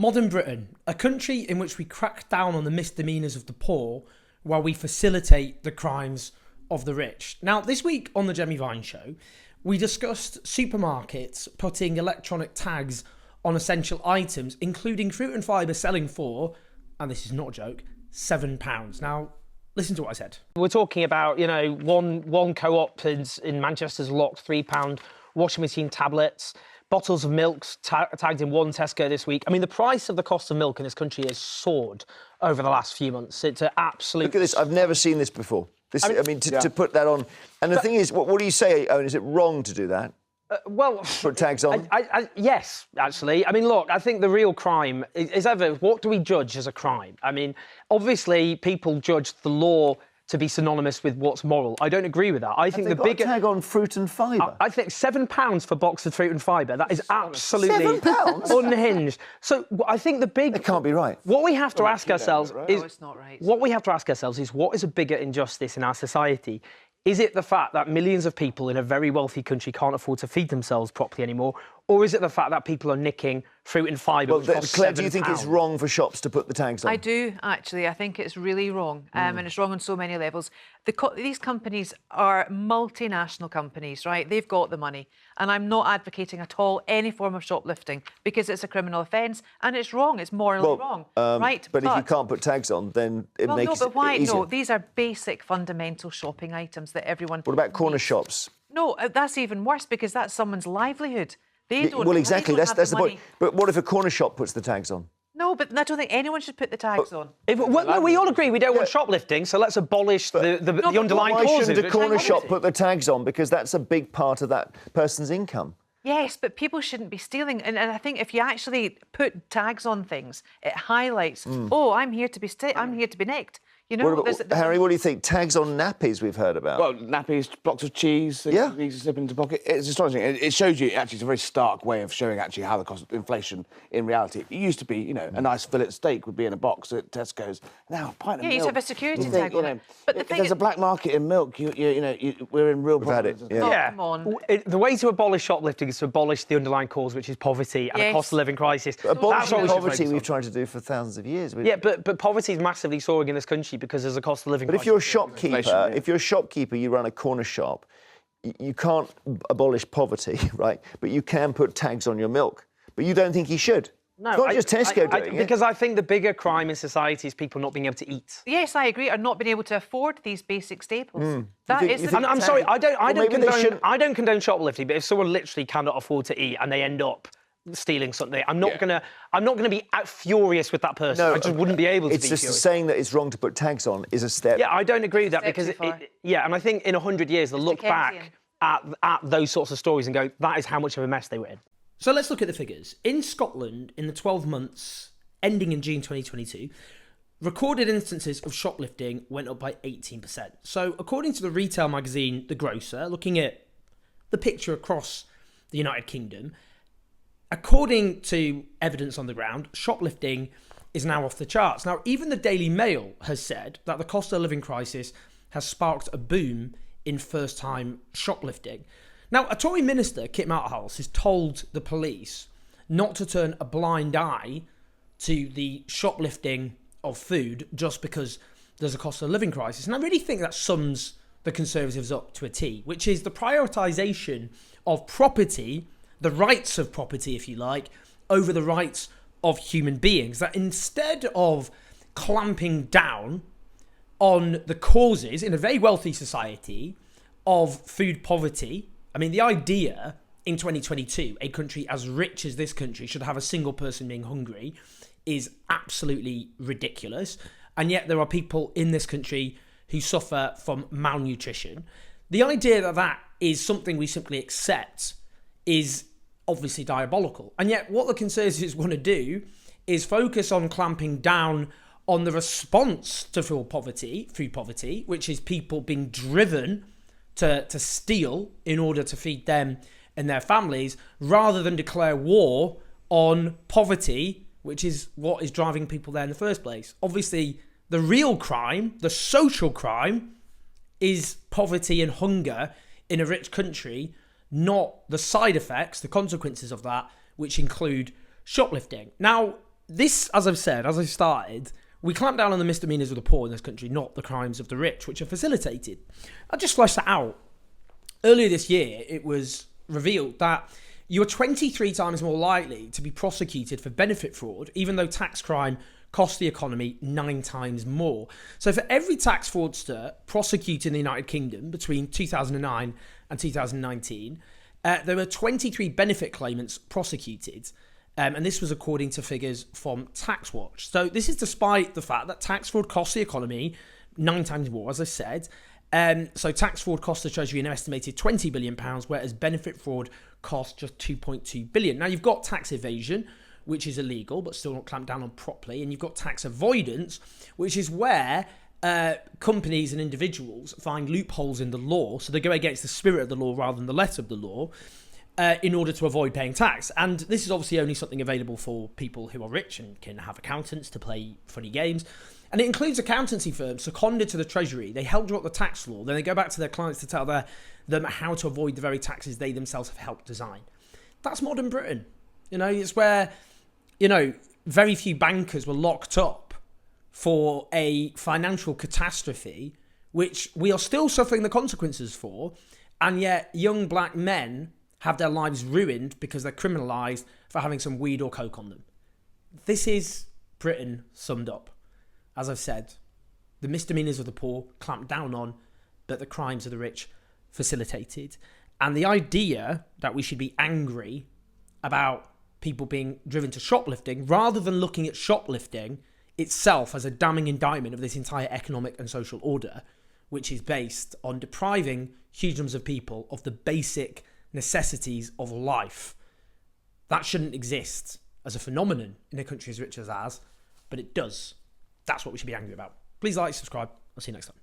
Modern Britain, a country in which we crack down on the misdemeanours of the poor while we facilitate the crimes of the rich. Now, this week on the Jemmy Vine Show, we discussed supermarkets putting electronic tags on essential items, including fruit and fibre selling for, and this is not a joke, £7. Now, listen to what I said. We're talking about, one co-op in Manchester's locked £3 washing machine tablets, bottles of milk tagged in one Tesco this week. I mean, the price of the cost of milk in this country has soared over the last few months. It's an absolute... Look at this. I've never seen this before. To put that on... And the thing is, what do you say, Owen? Is it wrong to do that? Put tags on? Yes, actually. I mean, look, I think the real crime is ever... What do we judge as a crime? I mean, obviously, people judge the law to be synonymous with what's moral. I don't agree with that. I think the bigger tag on fruit and fibre. I think £7 for a box of fruit and fibre. That is absolutely £7? unhinged. So I think the big... It can't be right. What we have to ask ourselves is... No, it's not right. What we have to ask ourselves is, what is a bigger injustice in our society? Is it the fact that millions of people in a very wealthy country can't afford to feed themselves properly anymore? Or is it the fact that people are nicking fruit and fibre? Well, Claire, do you think it's wrong for shops to put the tags on? I do, actually. I think it's really wrong, and it's wrong on so many levels. These companies are multinational companies, right? They've got the money, and I'm not advocating at all any form of shoplifting because it's a criminal offence, and it's wrong. It's morally wrong, right? But if you can't put tags on, then it makes it easier. No, but why? No, these are basic, fundamental shopping items that everyone... What about corner needs. shops? No, that's even worse because that's someone's livelihood. They don't. Well, exactly. That's the point. But what if a corner shop puts the tags on? No, but I don't think anyone should put the tags on. We all agree we don't want shoplifting, so let's abolish the underlying causes. Why shouldn't a corner shop put the tags on? Because that's a big part of that person's income. Yes, but people shouldn't be stealing. And I think if you actually put tags on things, it highlights, I'm here to be I'm here to be nicked. You know, Harry, what do you think? Tags on nappies we've heard about. Well, nappies, blocks of cheese, you slip into pocket. It's astonishing. It shows you, actually, it's a very stark way of showing, actually, how the cost of inflation in reality. It used to be, a nice fillet steak would be in a box at Tesco's. Now, a pint of milk... Yeah, you have a security tag on it. But if there's a black market in milk, we're in real problems. We've had it, yeah. Come on. The way to abolish shoplifting is to abolish the underlying cause, which is poverty and a cost of living crisis. Abolishing poverty we've tried to do for thousands of years. Yeah, but poverty is massively soaring in this country because there's a cost of living crisis. But if you're a shopkeeper, you run a corner shop, you can't abolish poverty, right? But you can put tags on your milk. But you don't think he should? No, it's not just Tesco doing it. Because I think the bigger crime in society is people not being able to eat. Yes, I agree, or not being able to afford these basic staples. I'm sorry, I don't condone shoplifting, but if someone literally cannot afford to eat and they end up stealing something, I'm not gonna be furious with that person. No, I just wouldn't be able to. It's just saying that it's wrong to put tags on is a step. Yeah, I don't agree with that because and I think in 100 years they'll look back at those sorts of stories and go, that is how much of a mess they were in. So let's look at the figures. In Scotland, in the 12 months ending in June 2022, recorded instances of shoplifting went up by 18%. So according to the retail magazine The Grocer, looking at the picture across the United Kingdom, according to evidence on the ground, shoplifting is now off the charts. Now, even the Daily Mail has said that the cost of living crisis has sparked a boom in first-time shoplifting. Now, a Tory minister, Kit Malthouse, has told the police not to turn a blind eye to the shoplifting of food just because there's a cost of living crisis. And I really think that sums the Conservatives up to a T, which is the prioritisation of property, the rights of property, if you like, over the rights of human beings. That instead of clamping down on the causes in a very wealthy society of food poverty, I mean, the idea in 2022, a country as rich as this country should have a single person being hungry is absolutely ridiculous. And yet there are people in this country who suffer from malnutrition. The idea that that is something we simply accept is obviously diabolical. And yet what the Conservatives want to do is focus on clamping down on the response to food poverty, which is people being driven to steal in order to feed them and their families, rather than declare war on poverty, which is what is driving people there in the first place. Obviously, the real crime, the social crime, is poverty and hunger in a rich country, not the side effects, the consequences of that, which include shoplifting. Now, this, as I've said, as I started, we clamp down on the misdemeanours of the poor in this country, not the crimes of the rich, which are facilitated. I'll just flesh that out. Earlier this year, it was revealed that you are 23 times more likely to be prosecuted for benefit fraud, even though tax crime costs the economy 9 times more. So for every tax fraudster prosecuted in the United Kingdom between 2009 and 2019, there were 23 benefit claimants prosecuted. And this was according to figures from TaxWatch. So this is despite the fact that tax fraud costs the economy 9 times more, as I said. So tax fraud cost the Treasury an estimated £20 billion, whereas benefit fraud cost just £2.2 billion. Now, you've got tax evasion, which is illegal, but still not clamped down on properly. And you've got tax avoidance, which is where companies and individuals find loopholes in the law. So they go against the spirit of the law rather than the letter of the law in order to avoid paying tax. And this is obviously only something available for people who are rich and can have accountants to play funny games. And it includes accountancy firms seconded to the Treasury. They help draw up the tax law. Then they go back to their clients to tell them how to avoid the very taxes they themselves have helped design. That's modern Britain. It's where, very few bankers were locked up for a financial catastrophe, which we are still suffering the consequences for. And yet young black men have their lives ruined because they're criminalised for having some weed or coke on them. This is Britain summed up. As I've said, the misdemeanours of the poor clamped down on, but the crimes of the rich facilitated. And the idea that we should be angry about people being driven to shoplifting, rather than looking at shoplifting itself as a damning indictment of this entire economic and social order, which is based on depriving huge numbers of people of the basic necessities of life. That shouldn't exist as a phenomenon in a country as rich as ours, but it does. That's what we should be angry about. Please like, subscribe. I'll see you next time.